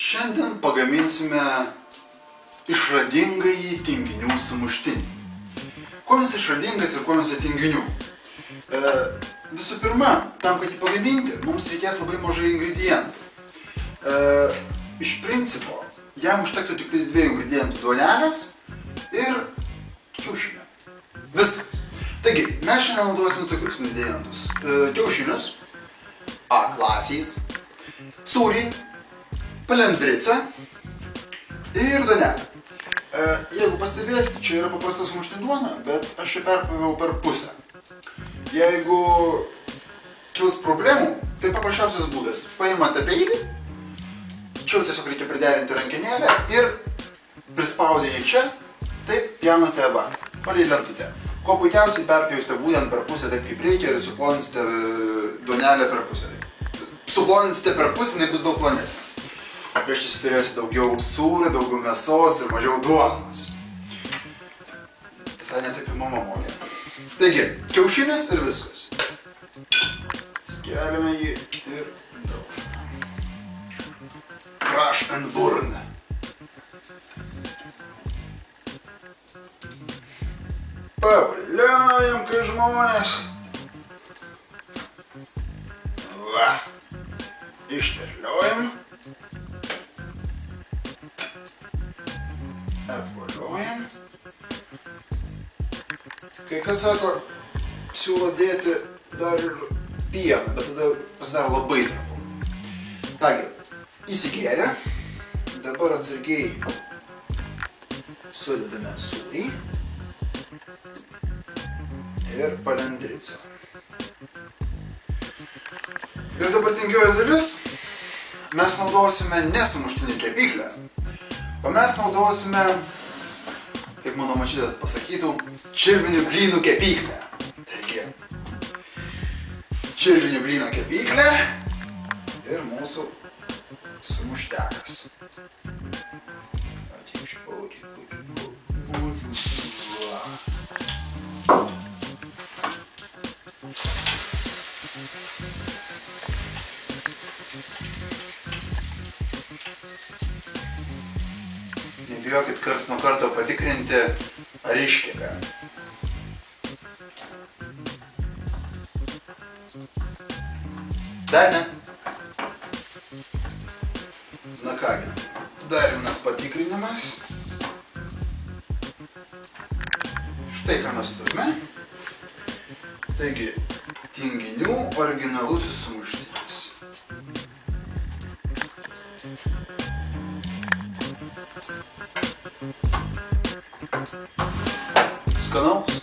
Šiandien pagaminsime išradingąjį tinginių sumuštinį. Kuo jis išradingas ir kuo jis tinginių? Visų pirma, tam, kad jį pagaminti, mums reikės labai mažai ingredientų. Iš principo, jam užtektų tik tais 2 ingredientų duonelės ir kiaušinio. Viskas. Taigi, mes šiandien naudosime tokius ingredientus. Kiaušinius, A klasės, sūrį, palendricą ir duonelę. Jeigu pastebėsite, čia yra paprasta sumuštinė duona, bet aš ją perpjoviau per pusę. Jeigu kils problemų, tai paprasčiausias būdas. Paimate peilį, čia tiesiog reikia priderinti rankenėlę ir prispaudę jį čia, taip pjaunate va, palei lentutę. Kuo puikiausiai perpjausite būtent per pusę, taip kaip reikia, ir suplonisite duonelę per pusę. Suplonisite per pusę, jinai bus daug plonesnė. Prieš turėsite daugiau sūrio, daugiau mėsos ir mažiau duonos. Visai ne taip mama molė. Taigi, kiaušinis ir viskas. Skeliame jį ir daužome. Crush and burn. Pavaliojam, kai žmonės. Va. Išterliojam. Apvaliojam. Kai kas sako, siūlo dėti dar ir pieną, bet tada pasidaro labai trapu. Taigi, įsigėrę. Dabar atsargiai sudedame sūrį ir palendricą. Ir dabar tingioji dalis mes naudosime ne sumuštinį kepyklę, o mes naudosime, kaip mano močiutė pasakytų, čirvinių blynų kepyklę. Taigi, čirvinių blynų kepyklė ir mūsų sumuštekas. Nebijokit karts nuo karto patikrinti, ar iškepė. Dar ne? Na kągi, dar vienas patikrinimas. Štai ką mes turime. Taigi, tinginių originalusis sumuštinis. Skanaus.